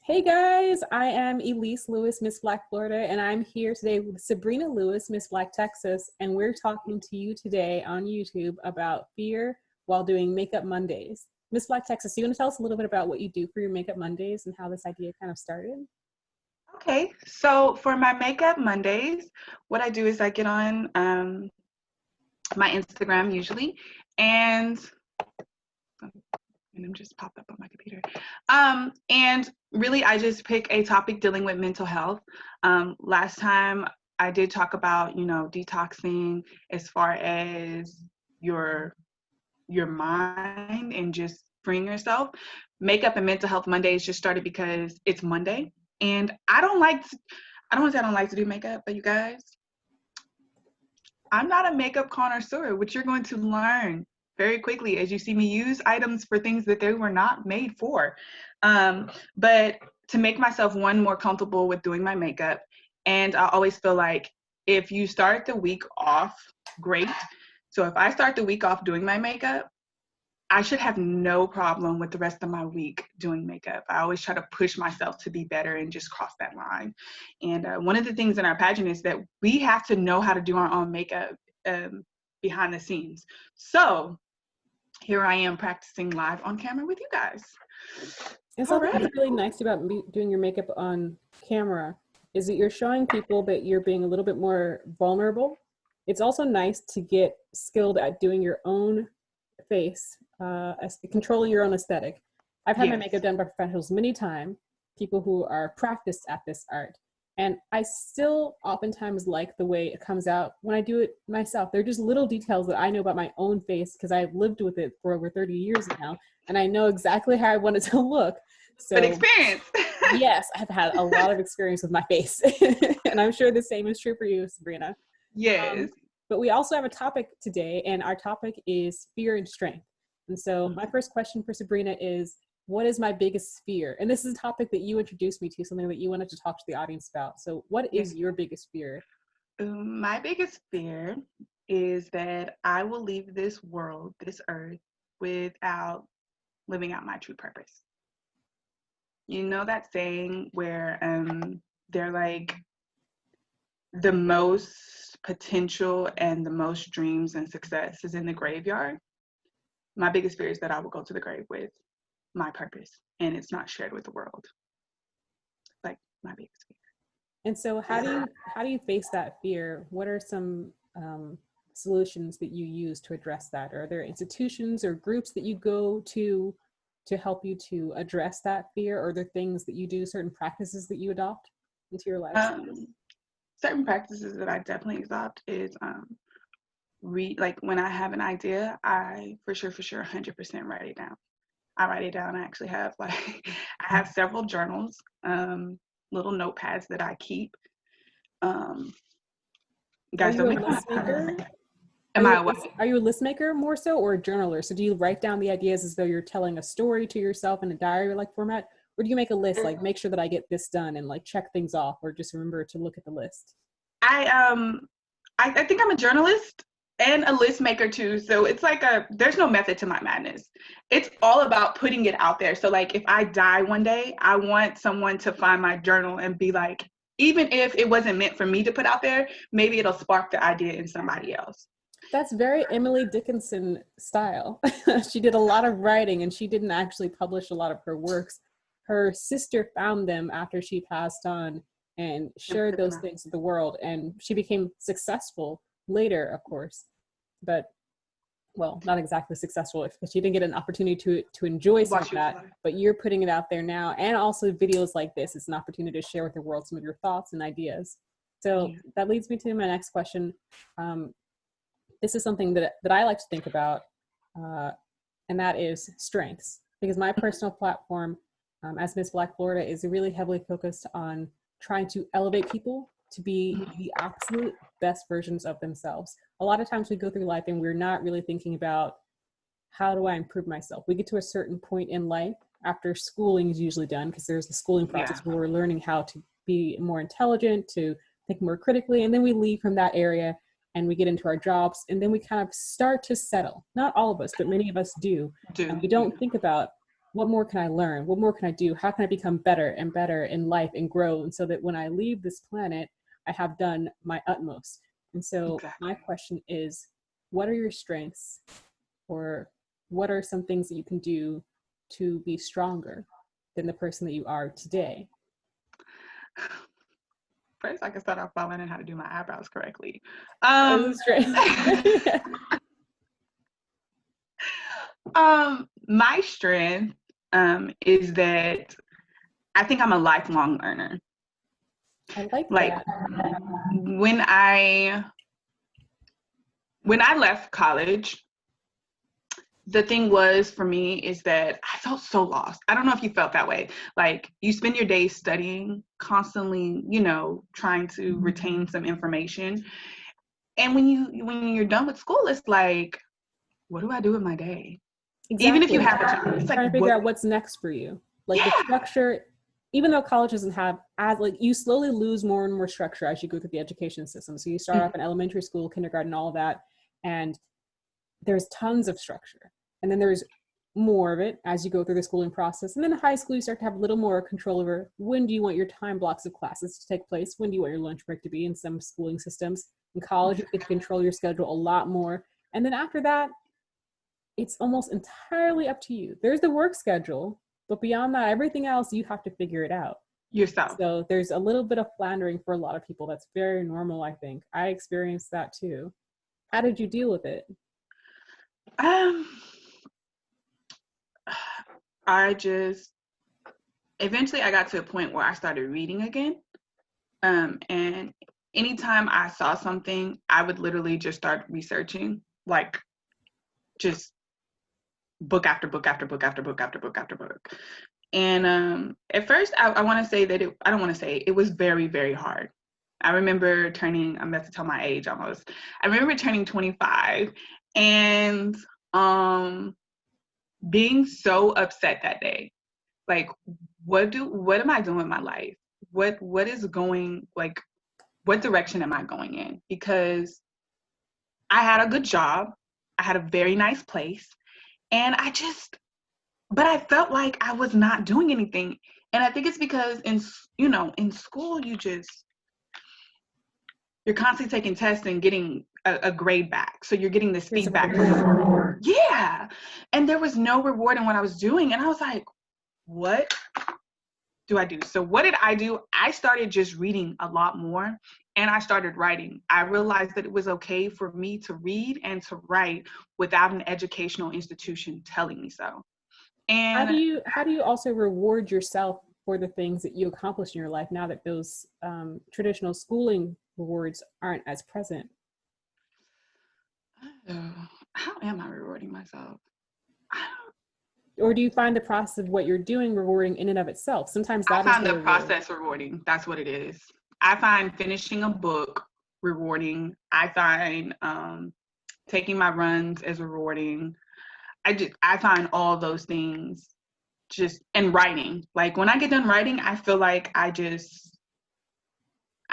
Hey guys, I am Elise Lewis, Miss Black Florida, and I'm here today with Sabrina Lewis, Miss Black Texas, and we're talking to you today on YouTube about fear while doing Makeup Mondays. Miss Black Texas, you want to tell us a little bit about what you do for your Makeup Mondays and how this idea kind of started? Okay, so for my Makeup Mondays, what I do is I get on my Instagram usually, and them just popped up on my computer. And really, I just pick a topic dealing with mental health. Last time I did talk about, detoxing as far as your mind and just freeing yourself. Makeup and Mental Health Mondays just started because it's Monday, and I don't want to say I don't like to do makeup, but you guys, I'm not a makeup connoisseur, which you're going to learn very quickly as you see me use items for things that they were not made for. But to make myself more comfortable with doing my makeup, and I always feel like if you start the week off great. So if I start the week off doing my makeup, I should have no problem with the rest of my week doing makeup. I always try to push myself to be better and just cross that line. And one of the things in our pageant is that we have to know how to do our own makeup behind the scenes. So here I am practicing live on camera with you guys. And something that's really nice about doing your makeup on camera is that you're showing people that you're being a little bit more vulnerable. It's also nice to get skilled at doing your own face, controlling your own aesthetic. I've had my makeup done by professionals many times, people who are practiced at this art. And I still oftentimes like the way it comes out when I do it myself. They're just little details that I know about my own face because I've lived with it for over 30 years now. And I know exactly how I want it to look. So, but experience. Yes, I've had a lot of experience with my face. And I'm sure the same is true for you, Sabrina. Yes. But we also have a topic today, and our topic is fear and strength. And so my first question for Sabrina is, what is my biggest fear? And this is a topic that you introduced me to, something that you wanted to talk to the audience about. So what is your biggest fear? My biggest fear is that I will leave this world, this earth, without living out my true purpose. You know that saying where they're like, the most potential and the most dreams and success is in the graveyard. My biggest fear is that I will go to the grave with my purpose and it's not shared with the world. Like my biggest fear. And so how do you face that fear? What are some solutions that you use to address that? Are there institutions or groups that you go to help you to address that fear? Or are there things that you do, certain practices that you adopt into your life? Certain practices that I definitely adopt is like when I have an idea, I for sure 100% write it down. I write it down. I actually have I have several journals, little notepads that I keep. Guys, don't make me laugh. Are you a list maker more so, or a journaler? So do you write down the ideas as though you're telling a story to yourself in a diary-like format? Or do you make a list, like make sure that I get this done and like check things off, or just remember to look at the list? I think I'm a journalist and a list maker too. So it's like there's no method to my madness. It's all about putting it out there. So like if I die one day, I want someone to find my journal and be like, even if it wasn't meant for me to put out there, maybe it'll spark the idea in somebody else. That's very Emily Dickinson style. She did a lot of writing and she didn't actually publish a lot of her works. Her sister found them after she passed on and shared those things with the world. And she became successful later, of course, but well, not exactly successful because she didn't get an opportunity to enjoy some of that, but you're putting it out there now. And also videos like this, it's an opportunity to share with the world some of your thoughts and ideas. So that leads me to my next question. This is something that I like to think about, and that is strengths. Because my personal platform as Miss Black Florida is really heavily focused on trying to elevate people to be the absolute best versions of themselves. A lot of times we go through life and we're not really thinking about, how do I improve myself? We get to a certain point in life after schooling is usually done, because there's the schooling process where we're learning how to be more intelligent, to think more critically, and then we leave from that area and we get into our jobs, and then we kind of start to settle. Not all of us, but many of us do. And we don't think about what more can I learn? What more can I do? How can I become better and better in life and grow? And so that when I leave this planet, I have done my utmost. And so Exactly. my question is, what are your strengths, or what are some things that you can do to be stronger than the person that you are today? First, I can start off by learning how to do my eyebrows correctly. That is a strength. My strength is that I think I'm a lifelong learner. I like Like that. when I left college, the thing was for me is that I felt so lost. I don't know if you felt that way. Like you spend your days studying, constantly, trying to retain some information. And when you're done with school, it's like, what do I do with my day? Even if you Exactly. have a job, it's like, Trying to figure out what's next for you. Like the yeah. structure, even though college doesn't have as, like, you slowly lose more and more structure as you go through the education system. So you start off in elementary school, kindergarten, all of that, and there's tons of structure. And then there's more of it as you go through the schooling process. And then in high school, you start to have a little more control over when do you want your time blocks of classes to take place? When do you want your lunch break to be in some schooling systems? In college, you get to control your schedule a lot more. And then after that, it's almost entirely up to you. There's the work schedule, but beyond that, everything else, you have to figure it out. Yourself. So there's a little bit of floundering for a lot of people. That's very normal, I think. I experienced that too. How did you deal with it? Um, eventually I got to a point where I started reading again. And anytime I saw something, I would literally just start researching, like just book after book after book after book after book after book. And at first, I want to say that I don't want to say it was very, very hard. I remember I'm about to tell my age almost. I remember turning 25 and being so upset that day. Like, what am I doing with my life? What is going, like, what direction am I going in? Because I had a good job, I had a very nice place, and but I felt like I was not doing anything. And I think it's because in school, you're constantly taking tests and getting a grade back. So you're getting this Here's feedback. a Yeah. And there was no reward in what I was doing. And I was like, what do I do? So what did I do? I started just reading a lot more, and I started writing. I realized that it was okay for me to read and to write without an educational institution telling me so. How do And you also reward yourself for the things that you accomplish in your life now that those traditional schooling rewards aren't as present? how am I rewarding myself? Or do you find the process of what you're doing rewarding in and of itself? Sometimes I that is find the the reward. process rewarding. That's what it is. I find finishing a book rewarding. I find taking my runs as rewarding. I find all those things and writing. Like when I get done writing, I feel like I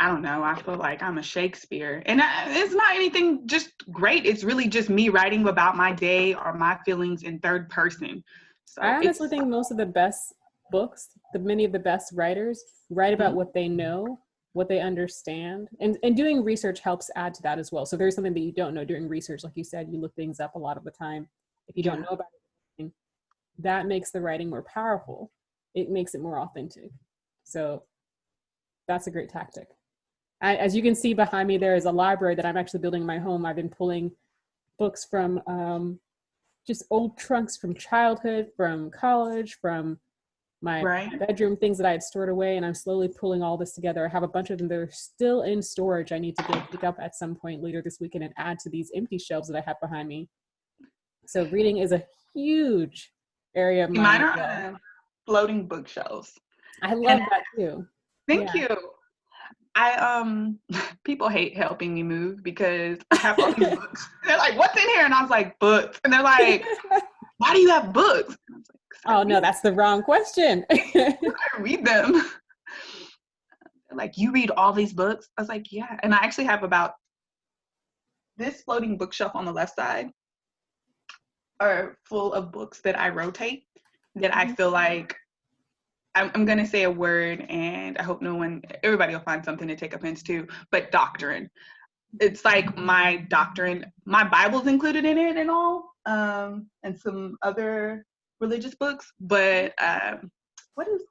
don't know, I feel like I'm a Shakespeare. And it's not anything just great. It's really just me writing about my day or my feelings in third person. I So honestly think most of the best books, many of the best writers write about what they know, what they understand. And doing research helps add to that as well. So there's something that you don't know during research. Like you said, you look things up a lot of the time. If you don't know about it, that makes the writing more powerful. It makes it more authentic. So that's a great tactic. As you can see behind me, there is a library that I'm actually building in my home. I've been pulling books from just old trunks from childhood, from college, from my right. bedroom, things that I had stored away, and I'm slowly pulling all this together. I have a bunch of them that are still in storage. I need to go pick up at some point later this weekend and add to these empty shelves that I have behind me. So reading is a huge area of mine Mine as are well. floating bookshelves. I love that too. Thank Yeah. you. People hate helping me move because I have all these books. They're like, "What's in here?" And I was like, "Books." And they're like, "Why do you have books?" And I was like, Oh no, that's the wrong question. I read them. They're like, "You read all these books?" I was like, "Yeah." And I actually have about this floating bookshelf on the left side are full of books that I rotate. that I feel like I'm going to say a word, and I hope everybody will find something to take offense to, but doctrine. It's like my doctrine, my Bible's included in it and all, and some other religious books, but what is,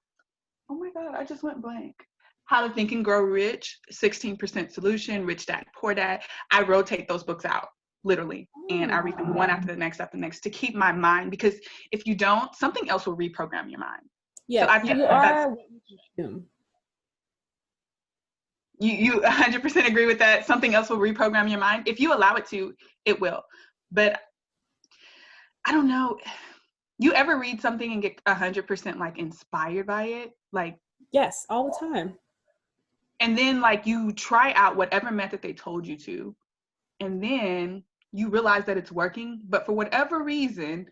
oh my God, I just went blank. How to Think and Grow Rich, 16% Solution, Rich Dad, Poor Dad. I rotate those books out, literally, and I read them one after the next to keep my mind, because if you don't, something else will reprogram your mind. Yes, So I think you are what you consume. You 100% agree with that. Something else will reprogram your mind. If you allow it to, it will. But I don't know. You ever read something and get 100% like inspired by it? Like, yes, all the time. And then like you try out whatever method they told you to, and then you realize that it's working. But for whatever reason,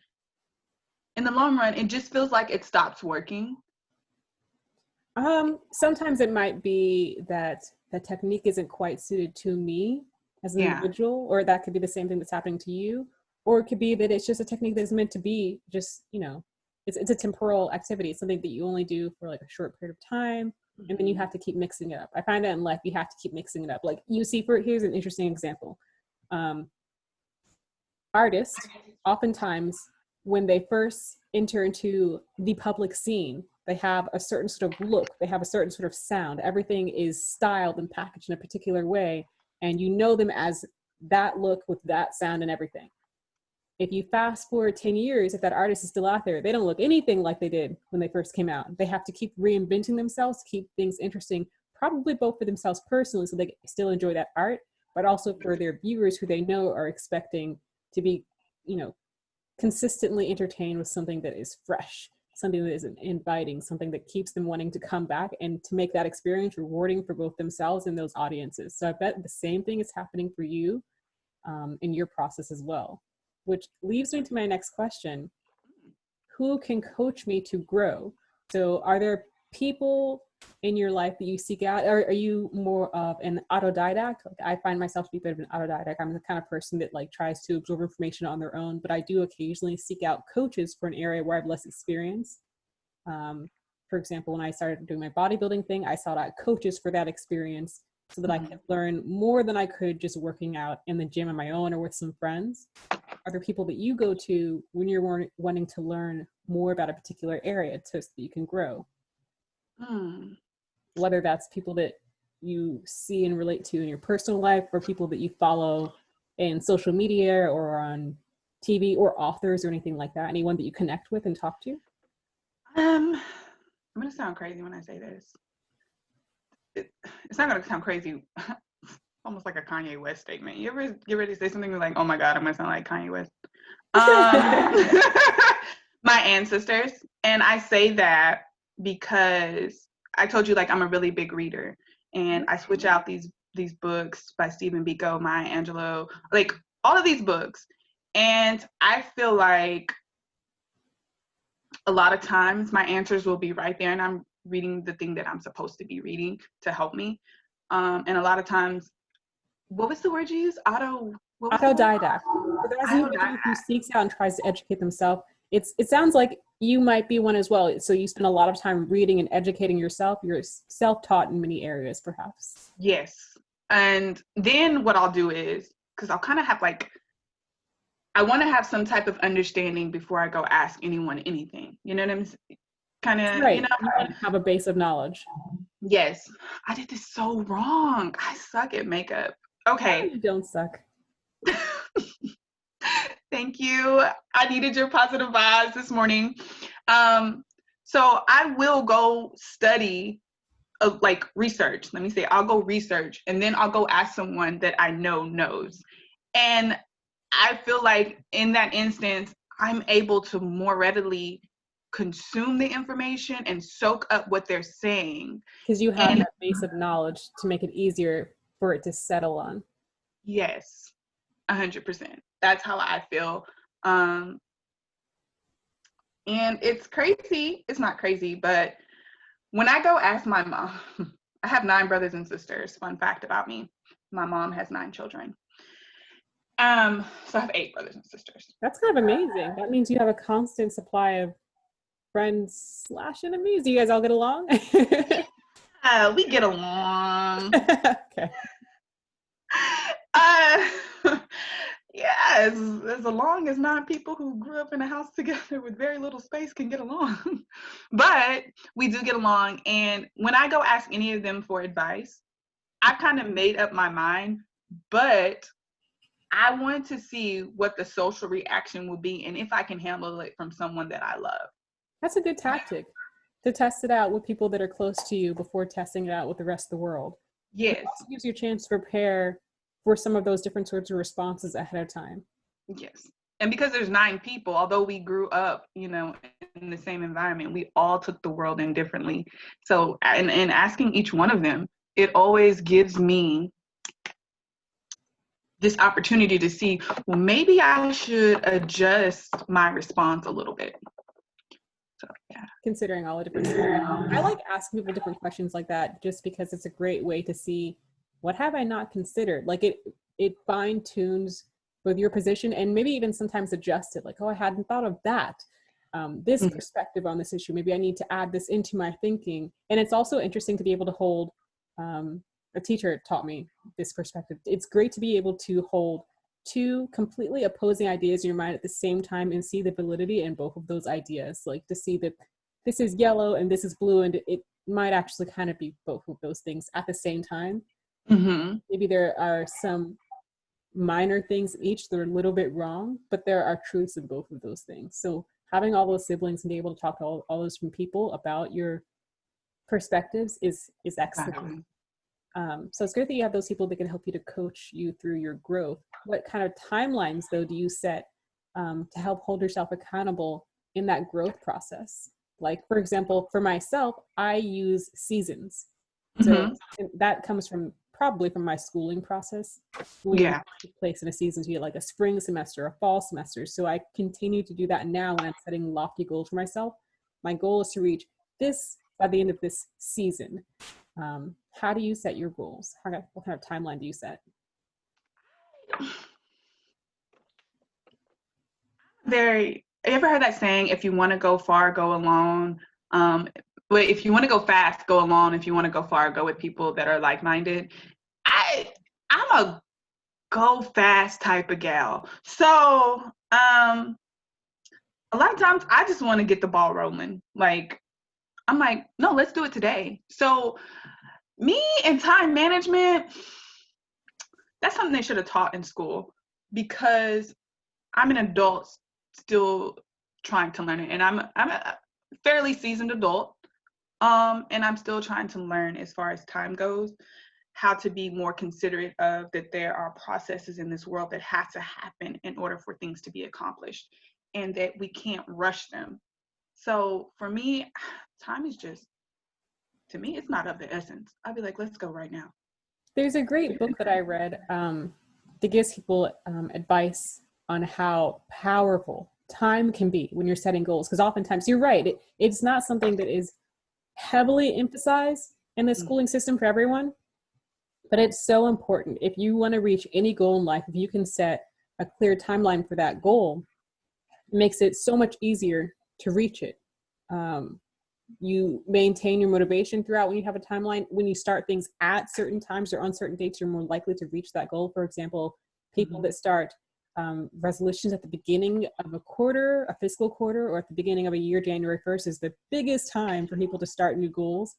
in the long run, it just feels like it stops working. Sometimes it might be that the technique isn't quite suited to me as an individual, or that could be the same thing that's happening to you, or it could be that it's just a technique that's meant to be just, it's a temporal activity. It's something that you only do for like a short period of time, and then you have to keep mixing it up. I find that in life, you have to keep mixing it up. Like here's an interesting example. Artists, oftentimes, when they first enter into the public scene, they have a certain sort of look, they have a certain sort of sound. Everything is styled and packaged in a particular way, and you know them as that look with that sound and everything. If you fast forward 10 years, if that artist is still out there, they don't look anything like they did when they first came out. They have to keep reinventing themselves to keep things interesting, probably both for themselves personally, so they still enjoy that art, but also for their viewers who they know are expecting to be, consistently entertained with something that is fresh, something that is inviting, something that keeps them wanting to come back and to make that experience rewarding for both themselves and those audiences. So I bet the same thing is happening for you in your process as well, which leads me to my next question. Who can coach me to grow? So are there people in your life that you seek out, or are you more of an autodidact? I find myself to be a bit of an autodidact. I'm the kind of person that like tries to absorb information on their own, but I do occasionally seek out coaches for an area where I have less experience. For example, when I started doing my bodybuilding thing, I sought out coaches for that experience so that I could learn more than I could just working out in the gym on my own or with some friends. Are there people that you go to when you're wanting to learn more about a particular area so that you can grow? Whether that's people that you see and relate to in your personal life, or people that you follow in social media or on TV, or authors or anything like that, anyone that you connect with and talk to? I'm gonna sound crazy when I say this. It's not gonna sound crazy. Almost like a Kanye West statement. You ever get ready to say something like, "Oh my God, I'm gonna sound like Kanye West"? My ancestors, and I say that because I told you like I'm a really big reader, and I switch out these books by Stephen Biko, Maya Angelou, like all of these books, and I feel like a lot of times my answers will be right there, and I'm reading the thing that I'm supposed to be reading to help me, and a lot of times, what was the word you used? Autodidact. As an individual who seeks out and tries to educate themselves, it sounds like you might be one as well. So you spend a lot of time reading and educating yourself. You're self-taught in many areas, perhaps. Yes. And then what I'll do is, because I'll kind of have like, I want to have some type of understanding before I go ask anyone anything. You know what I'm saying? Kind of, right. You have a base of knowledge. Yes. I did this so wrong. I suck at makeup. Okay. No, you don't suck. Thank you. I needed your positive vibes this morning. So I will go study, like research. Let me say, I'll go research, and then I'll go ask someone that I know knows. And I feel like in that instance, I'm able to more readily consume the information and soak up what they're saying. Because you have that base of knowledge to make it easier for it to settle on. Yes, 100%. That's how I feel. And it's crazy. It's not crazy, but when I go ask my mom, I have 9 brothers and sisters. Fun fact about me. My mom has 9 children. So I have 8 brothers and sisters. That's kind of amazing. That means you have a constant supply of friends slash enemies? Do you guys all get along? We get along. Okay. Uh, yeah, as long as not people who grew up in a house together with very little space can get along. But we do get along. And when I go ask any of them for advice, I've kind of made up my mind, but I want to see what the social reaction will be and if I can handle it from someone that I love. That's a good tactic, to test it out with people that are close to you before testing it out with the rest of the world. Yes. It also gives you a chance to prepare for some of those different sorts of responses ahead of time. Yes. And because there's 9 people, although we grew up, in the same environment, we all took the world in differently. So, and asking each one of them, it always gives me this opportunity to see, well, maybe I should adjust my response a little bit. So, yeah. Considering all the different scenarios. I like asking people different questions like that just because it's a great way to see, what have I not considered? Like it fine tunes both your position and maybe even sometimes adjust it. Like, oh, I hadn't thought of that. This perspective on this issue, maybe I need to add this into my thinking. And it's also interesting to be able to hold, a teacher taught me this perspective. It's great to be able to hold 2 completely opposing ideas in your mind at the same time and see the validity in both of those ideas. Like to see that this is yellow and this is blue, and it might actually kind of be both of those things at the same time. Mm-hmm. Maybe there are some minor things in each that are a little bit wrong, but there are truths in both of those things. So having all those siblings and be able to talk to all those from people about your perspectives is excellent. Exactly. So it's great that you have those people that can help you to coach you through your growth. What kind of timelines, though, do you set to help hold yourself accountable in that growth process? Like, for example, for myself, I use seasons. So that comes probably from my schooling process. We took place in a season, to get like a spring semester, a fall semester. So I continue to do that now when I'm setting lofty goals for myself. My goal is to reach this by the end of this season. How do you set your goals? What kind of timeline do you set? You ever heard that saying, if you want to go far, go alone? But if you want to go fast, go alone. If you want to go far, go with people that are like-minded. I'm a go fast type of gal. So a lot of times I just want to get the ball rolling. Like, I'm like, no, let's do it today. So me and time management, that's something they should have taught in school, because I'm an adult still trying to learn it. And I'm a fairly seasoned adult. And I'm still trying to learn, as far as time goes, how to be more considerate of that there are processes in this world that have to happen in order for things to be accomplished, and that we can't rush them. So for me, time is just, to me, it's not of the essence. I'd be like, let's go right now. There's a great book that I read that gives people advice on how powerful time can be when you're setting goals. Because oftentimes, you're right, it's not something that is heavily emphasized in the schooling system for everyone, but it's so important. If you want to reach any goal in life, if you can set a clear timeline for that goal, it makes it so much easier to reach it. You maintain your motivation throughout when you have a timeline. When you start things at certain times or on certain dates, you're more likely to reach that goal. For example, people that start resolutions at the beginning of a quarter, a fiscal quarter, or at the beginning of a year, January 1st is the biggest time for people to start new goals.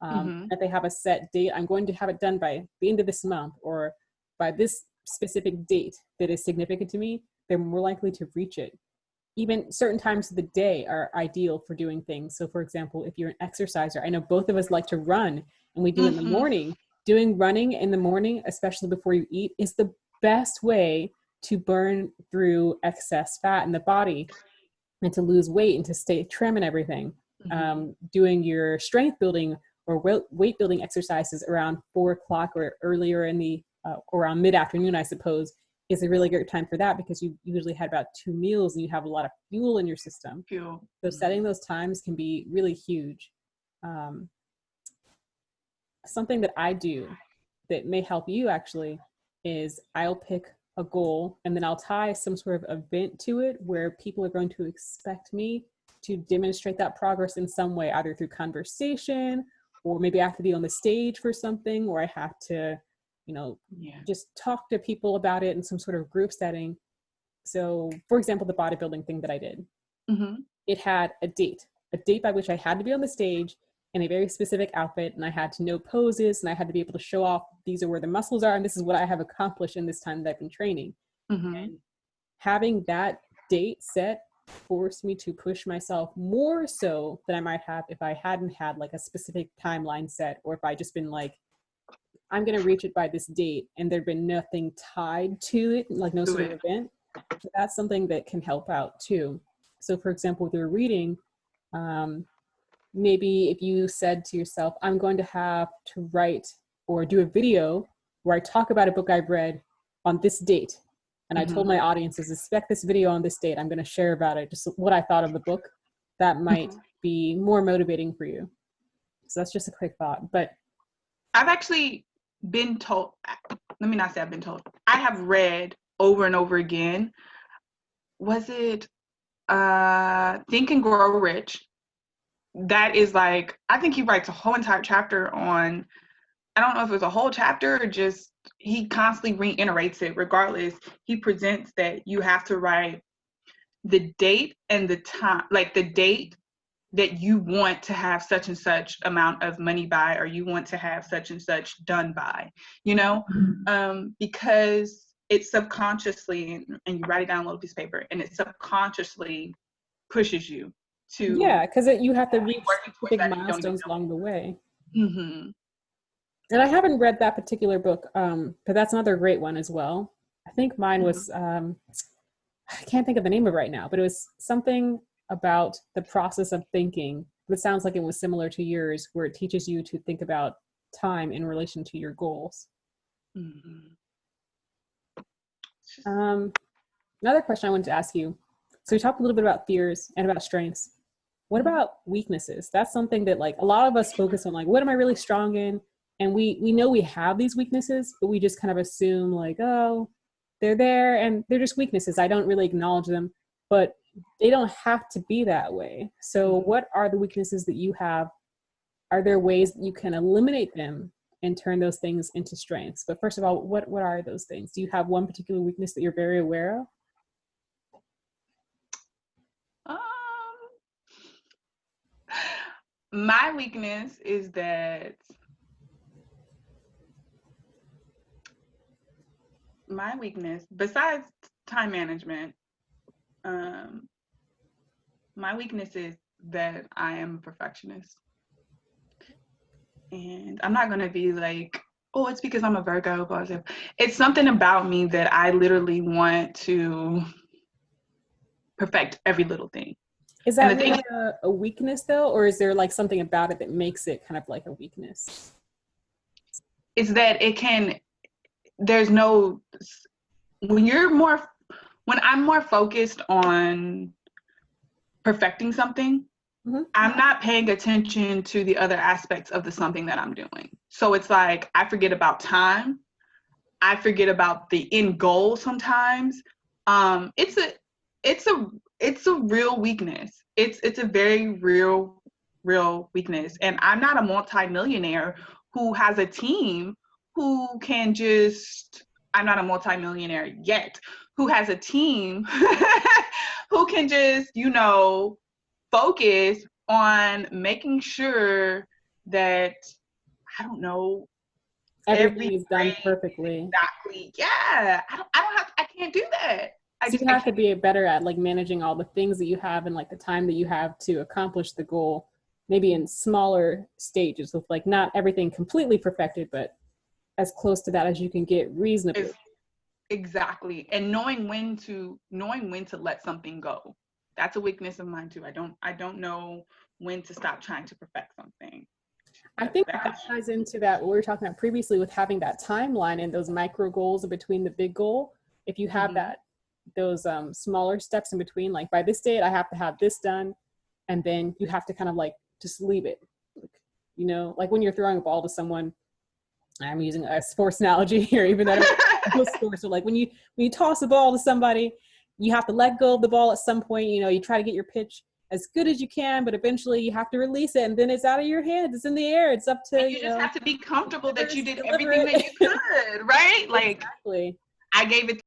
If they have a set date, I'm going to have it done by the end of this month or by this specific date that is significant to me, they're more likely to reach it. Even certain times of the day are ideal for doing things. So for example, if you're an exerciser, I know both of us like to run, and we do it in the morning. Doing running in the morning, especially before you eat, is the best way to burn through excess fat in the body and to lose weight and to stay trim and everything. Doing your strength building or weight building exercises around 4 o'clock or earlier in the around mid-afternoon, I suppose, is a really great time for that, because you usually had about 2 meals and you have a lot of fuel in your system. So setting those times can be really huge. Something that I do that may help you actually is I'll pick a goal and then I'll tie some sort of event to it where people are going to expect me to demonstrate that progress in some way, either through conversation, or maybe I have to be on the stage for something, or I have to, just talk to people about it in some sort of group setting. So, for example, the bodybuilding thing that I did, it had a date by which I had to be on the stage in a very specific outfit, and I had to know poses, and I had to be able to show off, these are where the muscles are, and this is what I have accomplished in this time that I've been training. And having that date set forced me to push myself more so than I might have if I hadn't had like a specific timeline set, or if I just been like, I'm going to reach it by this date, and there'd been nothing tied to it, like no sort of event. So that's something that can help out too. So for example, with your reading, maybe if you said to yourself, I'm going to have to write or do a video where I talk about a book I've read on this date. And I told my audiences, expect this video on this date. I'm going to share about it, just what I thought of the book. That might be more motivating for you. So that's just a quick thought. But I've actually been told, let me not say I've been told, I have read over and over again. Was it Think and Grow Rich? That is like, I think he writes a whole entire chapter on, I don't know if it's a whole chapter or just, he constantly reiterates it. Regardless, he presents that you have to write the date and the time, like the date that you want to have such and such amount of money by, or you want to have such and such done by, because it subconsciously, and you write it down on a little piece of paper, and it subconsciously pushes you to. Yeah, because you have to reach specific milestones along the way. And I haven't read that particular book, but that's another great one as well. I think mine was, I can't think of the name of it right now, but it was something about the process of thinking. It sounds like it was similar to yours, where it teaches you to think about time in relation to your goals. Another question I wanted to ask you. So we talked a little bit about fears and about strengths. What about weaknesses? That's something that like a lot of us focus on, like, what am I really strong in? And we know we have these weaknesses, but we just kind of assume like, oh, they're there and they're just weaknesses. I don't really acknowledge them, but they don't have to be that way. So what are the weaknesses that you have? Are there ways that you can eliminate them and turn those things into strengths? But first of all, what are those things? Do you have one particular weakness that you're very aware of? My weakness is that besides time management, my weakness is that I am a perfectionist. And I'm not going to be like, oh, it's because I'm a Virgo. Blah, blah. It's something about me that I literally want to perfect every little thing. Is that really a weakness though? Or is there like something about it that makes it kind of like a weakness? It's that when I'm more focused on perfecting something, I'm not paying attention to the other aspects of the something that I'm doing. So it's like, I forget about time. I forget about the end goal sometimes. It's a real weakness. It's a very real weakness. And I'm not a multimillionaire who has a team who can just, I'm not a multimillionaire yet, who has a team who can just, focus on making sure that, I don't know, everything is done perfectly. Exactly. Yeah. I can't do that. So you have to be better at like managing all the things that you have and like the time that you have to accomplish the goal, maybe in smaller stages with like not everything completely perfected, but as close to that as you can get reasonably. Exactly. And knowing when to let something go. That's a weakness of mine too. I don't know when to stop trying to perfect something. I think that ties into that what we were talking about previously with having that timeline and those micro goals in between the big goal. If you have those smaller steps in between, like by this date I have to have this done, and then you have to kind of like just leave it. Like when you're throwing a ball to someone, I'm using a sports analogy here, even though sports. So like when you toss a ball to somebody, you have to let go of the ball at some point. You try to get your pitch as good as you can, but eventually you have to release it, and then it's out of your hands. It's in the air. It's up to, and you just have to be comfortable that you did deliver everything that it. you could, right? Like, Exactly. I gave it